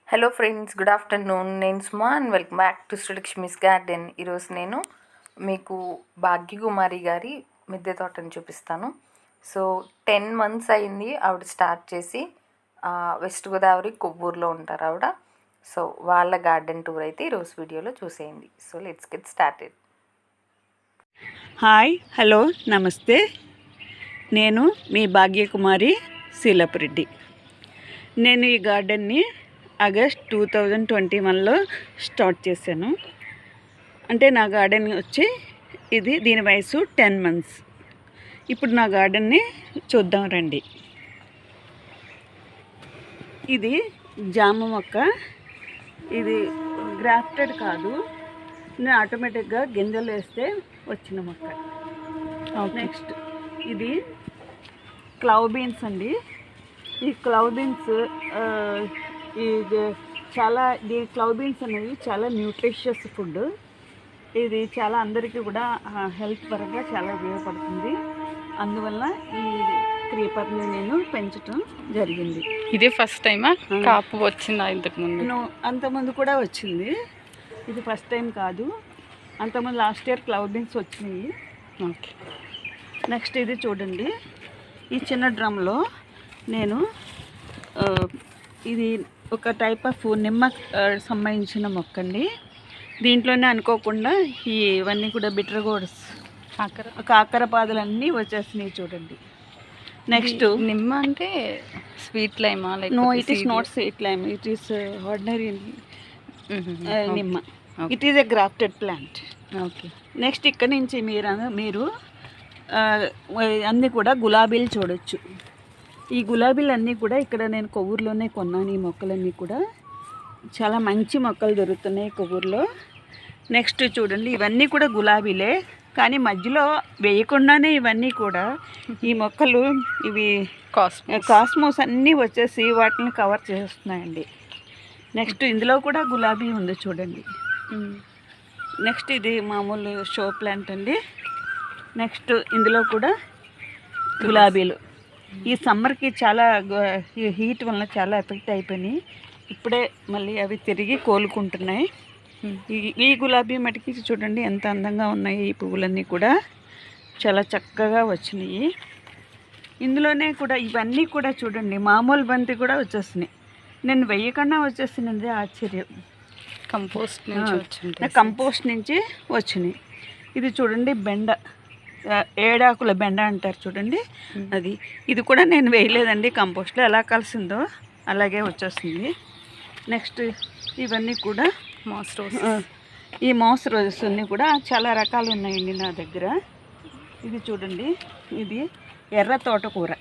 Hello friends, good afternoon. నేను Suma and welcome back to Srilakshmi's garden. ఈరోజు నేను మీకు భాగ్యకుమారి గారి మిద్దె తోటని చూపిస్తాను. సో 10 months అయింది ఆవిడ స్టార్ట్ చేసి. వెస్ట్ గోదావరి కొవ్వూరులో ఉంటారు ఆవిడ. సో వాళ్ళ గార్డెన్ టూర్ అయితే ఈరోజు వీడియోలో చూసేయండి. So let's get started. Hi, hello, నమస్తే. నేను మీ భాగ్యకుమారి శీలపురెడ్డి. నేను ఈ గార్డెన్ని ఆగస్ట్ 2021లో స్టార్ట్ చేశాను. అంటే నా గార్డెన్ వచ్చి దీని వయసు 10 months. ఇప్పుడు నా గార్డెన్ని చూద్దాం రండి. ఇది జామ మొక్క. ఇది గ్రాఫ్టెడ్ కాదు, నేను ఆటోమేటిక్గా గింజలు వేస్తే వచ్చిన మొక్క. నెక్స్ట్ ఇది క్లవ్ బీన్స్ అండి. ఈ క్లవ్ బీన్స్ ఈ క్లవ్ బీన్స్ అనేవి చాలా న్యూట్రిషియస్ ఫుడ్. ఇది చాలా అందరికీ కూడా హెల్త్ పరంగా చాలా ఉపయోగపడుతుంది. అందువల్ల ఈ క్రీపర్ని నేను పెంచడం జరిగింది. ఇదే ఫస్ట్ టైమా కాపు వచ్చిందా? ఇంతకుముందు అంతకుముందు కూడా వచ్చింది. ఇది ఫస్ట్ టైం కాదు, అంతకుముందు లాస్ట్ ఇయర్ క్లవ్ బీన్స్ వచ్చినాయి. ఓకే. నెక్స్ట్ ఇది చూడండి, ఈ చిన్న డ్రమ్లో నేను ఇది ఒక టైప్ ఆఫ్ నిమ్మ సంబంధించిన మొక్క అండి. దీంట్లోనే అనుకోకుండా ఇవన్నీ కూడా బిటర్ గోడ్స్, కాకర పాదులన్నీ వచ్చేసినాయి చూడండి. నెక్స్ట్ నిమ్మ అంటే స్వీట్ లైమా? No, it is not sweet lime, it is ordinary nimma. It is a grafted plant. Okay. Next ఇక్కడ నుంచి మీరు అన్నీ కూడా గులాబీలు చూడొచ్చు. ఈ గులాబీలు అన్నీ కూడా ఇక్కడ నేను కొవ్వూరులోనే కొన్నాను. ఈ మొక్కలన్నీ కూడా చాలా మంచి మొక్కలు దొరుకుతున్నాయి కొవ్వూరులో. నెక్స్ట్ చూడండి, ఇవన్నీ కూడా గులాబీలే, కానీ మధ్యలో వేయకుండానే ఇవన్నీ కూడా ఈ మొక్కలు ఇవి కాస్మోస్ అన్నీ వచ్చేసి వాటిని కవర్ చేస్తున్నాయండి. నెక్స్ట్ ఇందులో కూడా గులాబీ ఉంది చూడండి. నెక్స్ట్ ఇది మామూలు షో ప్లాంట్ అండి. నెక్స్ట్ ఇందులో కూడా గులాబీలు. ఈ సమ్మర్కి చాలా హీట్ వలన చాలా ఎఫెక్ట్ అయిపోయినాయి. ఇప్పుడే మళ్ళీ అవి తిరిగి కోలుకుంటున్నాయి. ఈ గులాబీ మటుకి చూడండి ఎంత అందంగా ఉన్నాయి. ఈ పువ్వులన్నీ కూడా చాలా చక్కగా వచ్చినాయి. ఇందులోనే కూడా ఇవన్నీ కూడా చూడండి, మామూలు బంతి కూడా వచ్చేసినాయి. నేను వెయ్యకుండా వచ్చేసినది ఆశ్చర్యం. కంపోస్ట్ నుంచి వచ్చినాయి. ఇది చూడండి బెండ, ఏడాకుల బెండ అంటారు చూడండి, అది. ఇది కూడా నేను వేయలేదండి, కంపోస్ట్లో ఎలా కలిసిందో అలాగే వచ్చేస్తుంది. నెక్స్ట్ ఇవన్నీ కూడా ఈ మాస్ రోజెస్ అన్నీ కూడా చాలా రకాలు ఉన్నాయండి నా దగ్గర. ఇది చూడండి, ఇది ఎర్ర తోటకూర.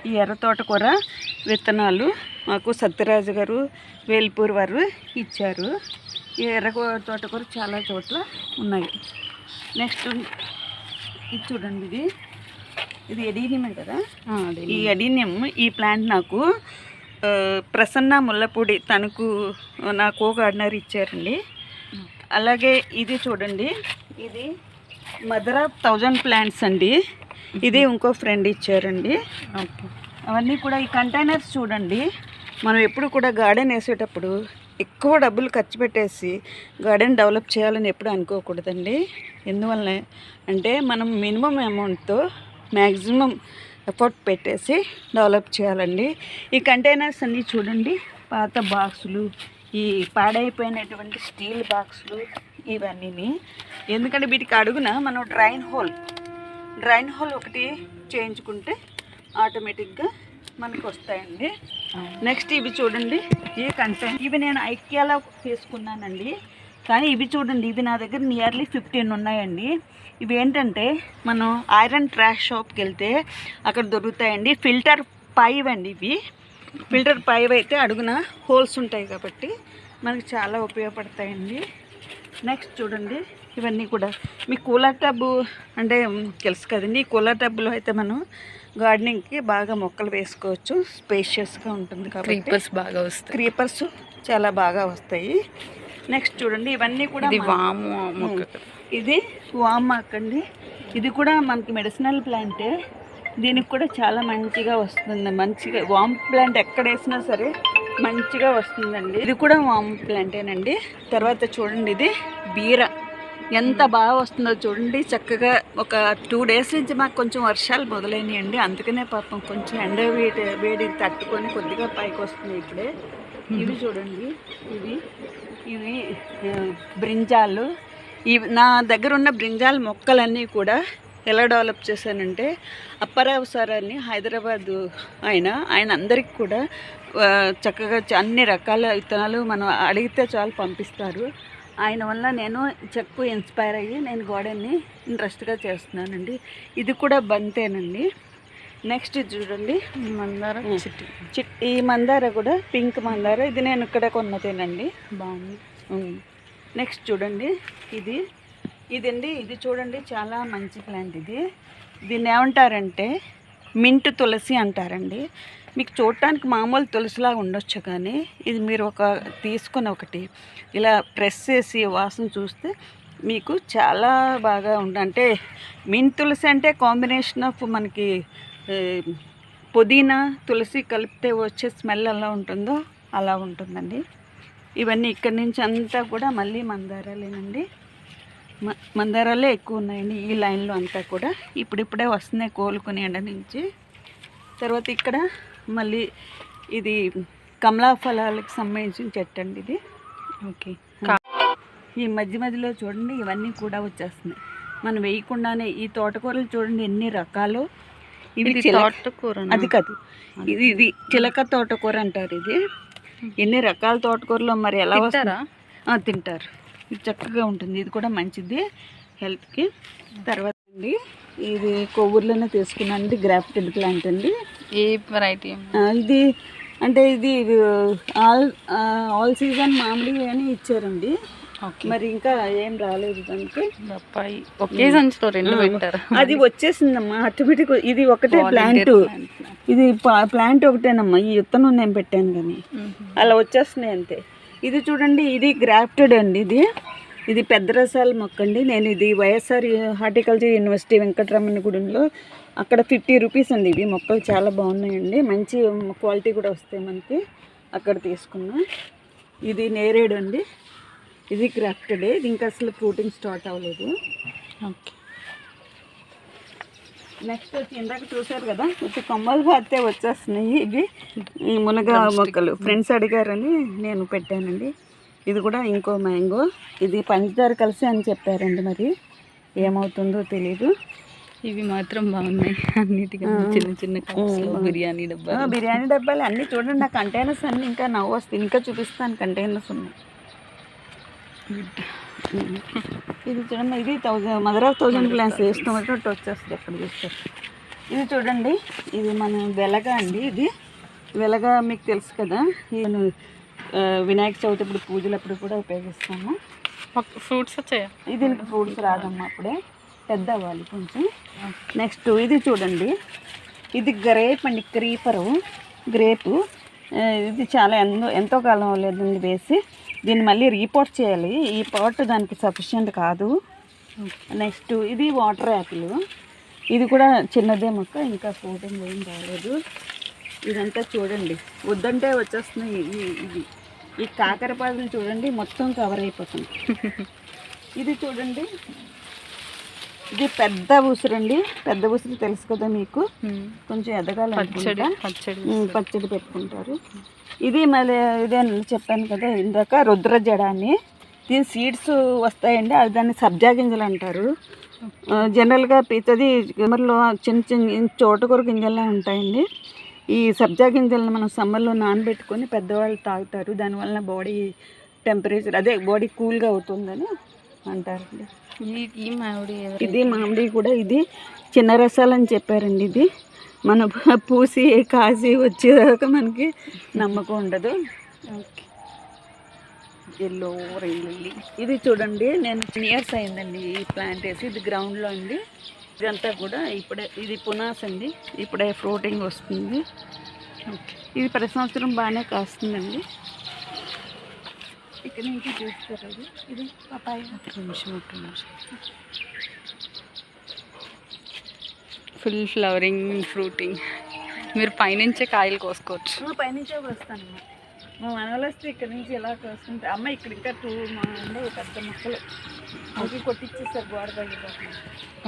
ఈ ఎర్ర తోటకూర విత్తనాలు మాకు సత్యరాజు గారు వేల్పూర్ వారు ఇచ్చారు. ఈ ఎర్ర తోటకూర చాలా చోట్ల ఉన్నాయి. నెక్స్ట్ ఇది చూడండి, ఇది ఎడీనియం కదా. ఈ ఎడీనియం, ఈ ప్లాంట్ నాకు ప్రసన్న ముల్లపూడి తనకు నా కో గార్డెనర్ ఇచ్చారండి. అలాగే ఇది చూడండి, ఇది మదర్ ఆఫ్ 1000 ప్లాంట్స్ అండి. ఇది ఇంకో ఫ్రెండ్ ఇచ్చారండి. అవన్నీ కూడా ఈ కంటైనర్స్ చూడండి. మనం ఎప్పుడు కూడా గార్డెన్ వేసేటప్పుడు ఎక్కువ డబ్బులు ఖర్చు పెట్టేసి గార్డెన్ డెవలప్ చేయాలని ఎప్పుడు అనుకోకూడదండి. ఎందువల్ల అంటే మనం మినిమం అమౌంట్తో మ్యాక్సిమం ఎఫర్ట్ పెట్టేసి డెవలప్ చేయాలండి. ఈ కంటైనర్స్ అన్నీ చూడండి, పాత బాక్సులు, ఈ పాడైపోయినటువంటి స్టీల్ బాక్సులు ఇవన్నీ. ఎందుకంటే వీటికి అడుగున మనం డ్రైన్ హోల్ ఒకటి చేయించుకుంటే ఆటోమేటిక్గా మనకు వస్తాయండి. నెక్స్ట్ ఇవి చూడండి, ఇవి నేను ఐక్యాలో తీసుకున్నానండి. కానీ ఇవి చూడండి, ఇవి నా దగ్గర నియర్లీ 15 ఉన్నాయండి. ఇవి ఏంటంటే మనం ఐరన్ ట్రాష్ షాప్కి వెళ్తే అక్కడ దొరుకుతాయండి. ఫిల్టర్ పైవ్ అండి ఇవి. ఫిల్టర్ పైవ్ అయితే అడుగున హోల్స్ ఉంటాయి కాబట్టి మనకి చాలా ఉపయోగపడతాయండి. నెక్స్ట్ చూడండి, ఇవన్నీ కూడా మీ కూలర్ టబ్బు అంటే తెలుసు కదండి. ఈ కూలర్ టబ్బులో అయితే మనం గార్డెనింగ్కి బాగా మొక్కలు వేసుకోవచ్చు, స్పేషియస్గా ఉంటుంది కాబట్టి క్రీపర్స్ చాలా బాగా వస్తాయి. నెక్స్ట్ చూడండి, ఇవన్నీ కూడా ఇది వామ్ అండి. ఇది కూడా మనకి మెడిసినల్ ప్లాంటే. దీనికి కూడా చాలా మంచిగా వస్తుంది. మంచిగా వామ్ ప్లాంట్ ఎక్కడ వేసినా సరే మంచిగా వస్తుందండి. ఇది కూడా వామ్ ప్లాంటేనండి. తర్వాత చూడండి, ఇది బీర ఎంత బాగా వస్తుందో చూడండి. చక్కగా ఒక 2 days నుంచి మాకు కొంచెం వర్షాలు మొదలైనాయండి. అందుకనే పాపం కొంచెం ఎండ వేడికి తట్టుకొని కొద్దిగా పైకి వస్తుంది ఇప్పుడే. ఇవి చూడండి, ఇవి బ్రింజాలు. ఇవి నా దగ్గర ఉన్న బ్రింజాల్ మొక్కలన్నీ కూడా ఎలా డెవలప్ చేశానంటే, అప్పారావు సార్ అని హైదరాబాదు ఆయన అందరికి కూడా చక్కగా అన్ని రకాల విత్తనాలు మనం అడిగితే చాలు పంపిస్తారు. ఆయన వల్ల నేను చెక్కు ఇన్స్పైర్ అయ్యి నేను గార్డెన్ని ఇంట్రెస్ట్గా చేస్తున్నానండి. ఇది కూడా బంతేనండి. నెక్స్ట్ చూడండి, మందార ఈ మందార కూడా పింక్ మందార. ఇది నేను ఇక్కడ కొన్నదేనండి, బాగుంది. నెక్స్ట్ చూడండి, ఇదండి. ఇది చూడండి, చాలా మంచి ప్లాంట్. దీన్ని ఏమంటారంటే మింట్ తులసి అంటారండి. మీకు చూడటానికి మామూలు తులసిలాగా ఉండొచ్చు, కానీ ఇది మీరు తీసుకుని ఒకటి ఇలా ప్రెస్ చేసి వాసన చూస్తే మీకు చాలా బాగా అంటే మింట్ తులసి అంటే కాంబినేషన్ ఆఫ్ మనకి పుదీనా తులసి కలిపితే వచ్చే స్మెల్ ఎలా ఉంటుందో అలా ఉంటుందండి. ఇవన్నీ ఇక్కడి నుంచి అంతా కూడా మళ్ళీ మందారాలేనండి. మందారాలే ఎక్కువ ఉన్నాయండి ఈ లైన్లో అంతా కూడా. ఇప్పుడిప్పుడే వస్తున్నాయి కోలుకుని ఎండ నుంచి. తర్వాత ఇక్కడ మళ్ళీ ఇది కమలా ఫలాలకు సంబంధించిన చెట్టు అండి ఇది. ఓకే. ఈ మధ్యలో చూడండి, ఇవన్నీ కూడా వచ్చేస్తున్నాయి మనం వేయకుండానే. ఈ తోటకూరలు చూడండి ఎన్ని రకాలు. ఇవి తోటకూర, అది కాదు, ఇది చిలక తోటకూర అంటారు. ఇది ఎన్ని రకాల తోటకూరలో మరి ఎలా వస్తారా తింటారు. ఇది చక్కగా ఉంటుంది. ఇది కూడా మంచిది హెల్త్కి. తర్వాత అండి, ఇది కొవ్వూరులోనే తీసుకున్నాను. గ్రాఫ్టెడ్ ప్లాంట్ అండి. ఏ వెరైటీ? ఇది అంటే ఇది ఆల్ సీజన్ మామిడి అని ఇచ్చారండి. మరి ఇంకా ఏం రాలేదు దానికి. ఒకే సంచిలో 2 పెట్టారు. అది వచ్చేసిందమ్మా ఆటోమేటిక్. ఇది ఒకటే ప్లాంట్, ఇది ప్లాంట్ ఒకటేనమ్మా. ఈ విత్తనం నేను పెట్టాను కానీ అలా వచ్చేస్తున్నాయి అంతే. ఇది చూడండి, ఇది గ్రాఫ్టెడ్ అండి. ఇది పెద్ద రసాల మొక్క అండి. నేను ఇది వైఎస్ఆర్ హార్టికల్చర్ యూనివర్సిటీ వెంకటరమణ గుడిలో అక్కడ 50 రూపీస్ అండి. ఇవి మొక్కలు చాలా బాగున్నాయండి, మంచి క్వాలిటీ కూడా వస్తాయి మనకి. అక్కడ తీసుకున్నా. ఇది నేరేడు అండి. ఇది గ్రాఫ్టెడే. ఇది ఇంకా అసలు ఫ్రూటింగ్ స్టార్ట్ అవ్వలేదు. ఓకే. నెక్స్ట్ వచ్చి ఇందాక చూసారు కదా, వచ్చి కొమ్మలు పాతే వచ్చేస్తున్నాయి. ఇవి మునగ మొక్కలు ఫ్రెండ్స్ అడిగారని నేను పెట్టానండి. ఇది కూడా ఇంకో మ్యాంగో. ఇది పంచదార కలిసి అని చెప్పారండి, మరి ఏమవుతుందో తెలీదు. ఇవి మాత్రం బాగున్నాయి అన్నిటికీ. చిన్న చిన్న బిర్యానీ డబ్బాలు అన్నీ చూడండి. నా కంటైనర్స్ అన్నీ ఇంకా నవ్వు వస్తాయి. ఇంకా చూపిస్తాను, కంటైనర్స్ ఉన్నాయి. ఇది చూడండి, ఇది మదర్ ఆఫ్ 1000 ప్లాంట్స్ వేస్తున్నట్టు వచ్చేస్తుంది ఎక్కడ చూస్తే. ఇది చూడండి, ఇది మన వెలగ అండి. ఇది వెలగ మీకు తెలుసు కదా, నేను వినాయక చవితి ఇప్పుడు పూజలప్పుడు కూడా ఉపయోగిస్తాము. ఫ్రూట్స్ వచ్చాయా? దీనికి ఫ్రూట్స్ రాదమ్మా, అప్పుడే పెద్ద అవ్వాలి కొంచెం. నెక్స్ట్ ఇది చూడండి, ఇది గ్రేప్ అండి, గ్రేపు. ఇది చాలా ఎంతో కాలం అవ్వలేదండి వేసి. దీన్ని మళ్ళీ రీపోర్ట్ చేయాలి. ఈ పాట్ దానికి సఫిషియెంట్ కాదు. నెక్స్ట్ ఇది వాటర్ యాపిల్. ఇది కూడా చిన్నదే మొక్క, ఇంకా ఫ్రూటింగ్ ఏం రాలేదు. ఇదంతా చూడండి, వద్దంటే వచ్చేస్తున్నాయి. ఈ కాకరపాదులు చూడండి మొత్తం కవర్ అయిపోతుంది. ఇది చూడండి, ఇది పెద్ద ఉసిరండి. పెద్ద ఉసిరి తెలుసు కదా మీకు, కొంచెం ఎదగాలి పచ్చడి పెట్టుకుంటారు. ఇది మళ్ళీ ఇదే చెప్పాను కదా ఇందాక, రుద్ర జడ అని. దీని సీడ్స్ వస్తాయండి, అది దాన్ని సబ్జా గింజలు అంటారు. జనరల్గా పీతది గిమర్లో చిన్న చోటకూర గింజల్లా ఉంటాయండి. ఈ సబ్జా గింజలను మనం సమ్మర్లో నానబెట్టుకొని పెద్దవాళ్ళు తాగుతారు. దానివల్ల బాడీ టెంపరేచర్, అదే బాడీ కూల్గా అవుతుందని అంటారండి. ఇది మామిడి కూడా. ఇది చిన్న రసాలని చెప్పారండి. ఇది మన పూసి కాసి వచ్చేదాకా మనకి నమ్మకం ఉండదు. Yellow rain lily. ఇది చూడండి, నేను 10 years అయిందండి ఈ ప్లాంట్ వేసి. ఇది గ్రౌండ్లో అండి. ఇదంతా కూడా ఇప్పుడే, ఇది పునాస్ అండి, ఇప్పుడే ఫ్రూటింగ్ వస్తుంది. ఇది ప్రతి సంవత్సరం బాగానే కాస్తుందండి. ఇక్కడ నుంచి చూస్తారు అది. ఇది పపాయ. Full flowering, fruiting. మీరు పైనుంచే కాయలు కోసుకోవచ్చు. పైనుంచే వస్తానమ్మా. మా మనవలు వస్తే ఇక్కడ నుంచి ఇలా కోసుకుంటే అమ్మ ఇక్కడ ఇంకా 2 మా ఉండవు పెద్ద మొక్కలు అవి కొట్టించేస్తారు గోడ తగ్గిపోతుంది.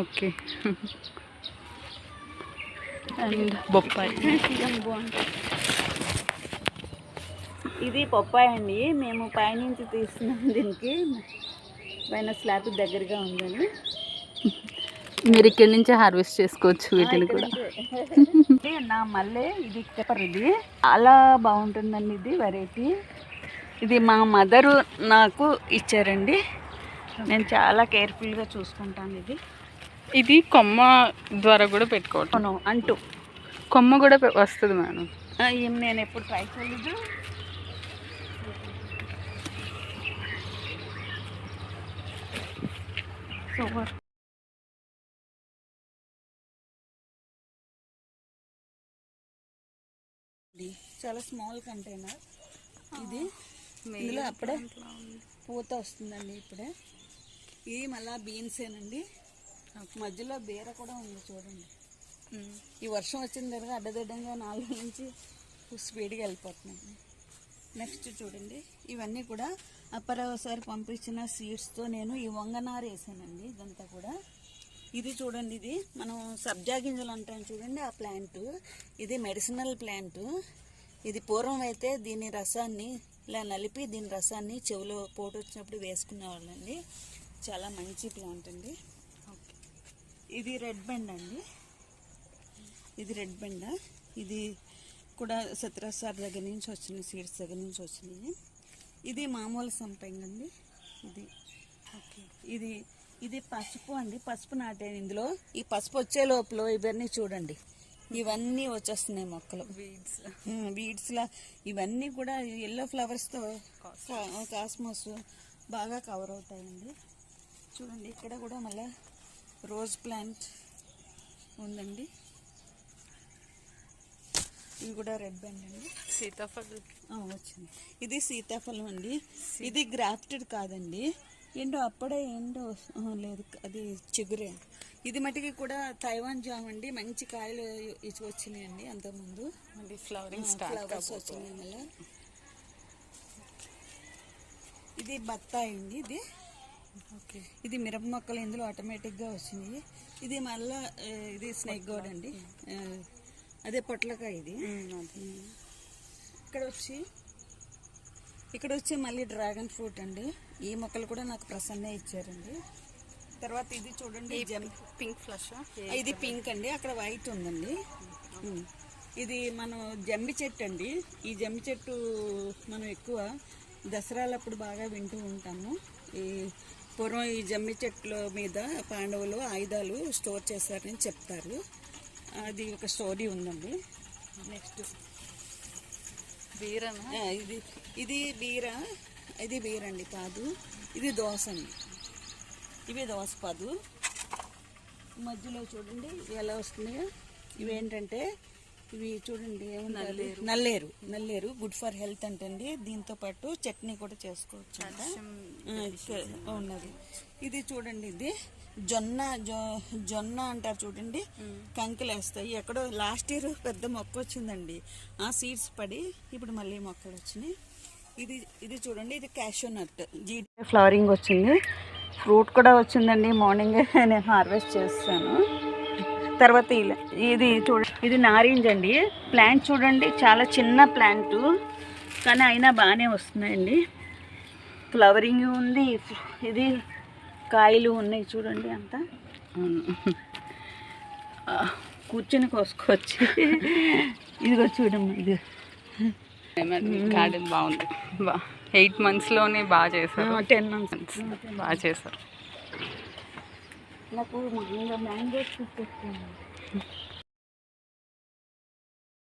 ఓకే. అండ్ బొప్పాయి బాగుంటుంది. ఇది బొప్పాయి అండి. మేము పైనుంచి తీస్తున్నాం. దీనికి పైన స్లాబ్ దగ్గరగా ఉందండి. మీరు ఇక్కడి నుంచే హార్వెస్ట్ చేసుకోవచ్చు వీటిని కూడా. నా మల్లె ఇది పెప్పర్, ఇది చాలా బాగుంటుందండి. ఇది వెరైటీ. ఇది మా మదరు నాకు ఇచ్చారండి. నేను చాలా కేర్ఫుల్గా చూసుకుంటాను. ఇది కొమ్మ ద్వారా కూడా పెట్టుకోవటం. అంటూ కొమ్మ కూడా వస్తుంది మేడం. నేను ఎప్పుడు ట్రై చేయలేదు. సూపర్. చాలా స్మాల్ కంటైనర్ ఇది. ఇందులో అప్పుడే పూత వస్తుందండి. ఇప్పుడే ఇది మళ్ళీ బీన్సేనండి. మధ్యలో బీర కూడా ఉంది చూడండి. ఈ వర్షం వచ్చిన తర్వాత అడ్డదిడ్డంగా 4 రోజుల నుంచి స్పీడ్గా వెళ్ళిపోతున్నాయి. నెక్స్ట్ చూడండి, ఇవన్నీ కూడా అప్పరవసారి పంపించిన సీడ్స్తో నేను ఈ వంగనారు వేసానండి. ఇదంతా కూడా ఇది చూడండి, ఇది మనం సబ్జా గింజలు అంటాం చూడండి, ఆ ప్లాంట్. ఇది మెడిసినల్ ప్లాంట్. ఇది పూర్వం అయితే దీని రసాన్ని ఇలా నలిపి దీని రసాన్ని చెవిలో పోటు వచ్చినప్పుడు వేసుకునేవాళ్ళండి. చాలా మంచి ప్లాంట్ అండి. ఇది రెడ్ బెండ్ అండి. ఇది రెడ్ బెండ. ఇది కూడా సత్యరాజ్ దగ్గర నుంచి వచ్చినాయి, సీడ్స్ దగ్గర నుంచి వచ్చినాయి. ఇది మామూలు సంపంగి అండి. ఇది ఇది పసుపు అండి. పసుపు నాటాను ఇందులో. ఈ పసుపు వచ్చే లోపల ఇవన్నీ చూడండి, ఇవన్నీ వచ్చేస్తున్నాయి మొక్కలు. వీడ్స్లా ఇవన్నీ కూడా ఎల్లో ఫ్లవర్స్తో కాస్మోస్ బాగా కవర్ అవుతాయండి. చూడండి, ఇక్కడ కూడా మళ్ళీ రోజ్ ప్లాంట్ ఉందండి. ఇది కూడా రెడ్ బెండ్ అండి. సీతాఫలం వచ్చింది. ఇది సీతాఫలం అండి. ఇది గ్రాఫ్టెడ్ కాదండి. ఏంటో అప్పుడే ఏంటో లేదు, అది చిగురే. ఇది మటుకి కూడా తైవాన్ జామ్ అండి. మంచి కాయలు వచ్చినాయండి. అంతకుముందు మళ్ళీ ఫ్లవర్స్ వచ్చినాయి. మళ్ళీ ఇది బత్తాయి అండి. ఇది ఇది మిరప మొక్కలు ఇందులో ఆటోమేటిక్గా వచ్చినాయి. ఇది మళ్ళీ ఇది స్నేక్ గోడ్ అండి. అదే పొట్లకాయ. ఇది ఇక్కడ వచ్చి మళ్ళీ డ్రాగన్ ఫ్రూట్ అండి. ఈ మొక్కలు కూడా నాకు ప్రసన్నే ఇచ్చారండి. తర్వాత ఇది చూడండి, పింక్ ఫ్లష్. ఇది పింక్ అండి. అక్కడ వైట్ ఉందండి. ఇది మనం జమ్మి చెట్టు అండి. ఈ జమ్మి చెట్టు మనం ఎక్కువ దసరాలప్పుడు బాగా వింటూ ఉంటాము. ఈ పూర్వం ఈ జమ్మి చెట్ల మీద పాండవులు ఆయుధాలు స్టోర్ చేశారని చెప్తారు. అది ఒక స్టోరీ ఉందండి. నెక్స్ట్ బీరనా? ఇది బీర. ఇది బీర అండి, పాదు. ఇది దోస అండి. ఇవి దోస పాదు. మధ్యలో చూడండి ఎలా వస్తున్నాయో. ఇవేంటంటే ఇవి చూడండి, ఏమన్నా నల్లేరు గుడ్ ఫర్ హెల్త్ అంటండి. దీంతో పాటు చట్నీ కూడా చేసుకోవచ్చు ఉన్నది. ఇది చూడండి, ఇది జొన్న అంటారు చూడండి, కంకులు వేస్తాయి. ఎక్కడో లాస్ట్ ఇయర్ పెద్ద మొక్క వచ్చిందండి. ఆ సీడ్స్ పడి ఇప్పుడు మళ్ళీ మొక్కలు వచ్చినాయి. ఇది చూడండి, ఇది క్యాషూ నట్. ఫ్లవరింగ్ వచ్చింది, ఫ్రూట్ కూడా వచ్చిందండి. మార్నింగ్ నేను హార్వెస్ట్ చేస్తాను. తర్వాత ఇది చూడండి, ఇది నారింజ అండి. ప్లాంట్ చూడండి, చాలా చిన్న ప్లాంట్ కానీ అయినా బాగానే వస్తున్నాయండి. ఫ్లవరింగ్ ఉంది. ఇది కాయలు ఉన్నాయి చూడండి. అంతా కూర్చొని కోసుకోవచ్చు. ఇదిగో చూడమ్మా, ఇది గార్డెన్ బాగుంది. 8 monthsలోనే బాగా చేశారు. 10 months బాగా చేశారు. నాకు మ్యాంగోస్ తీసుకొచ్చాను.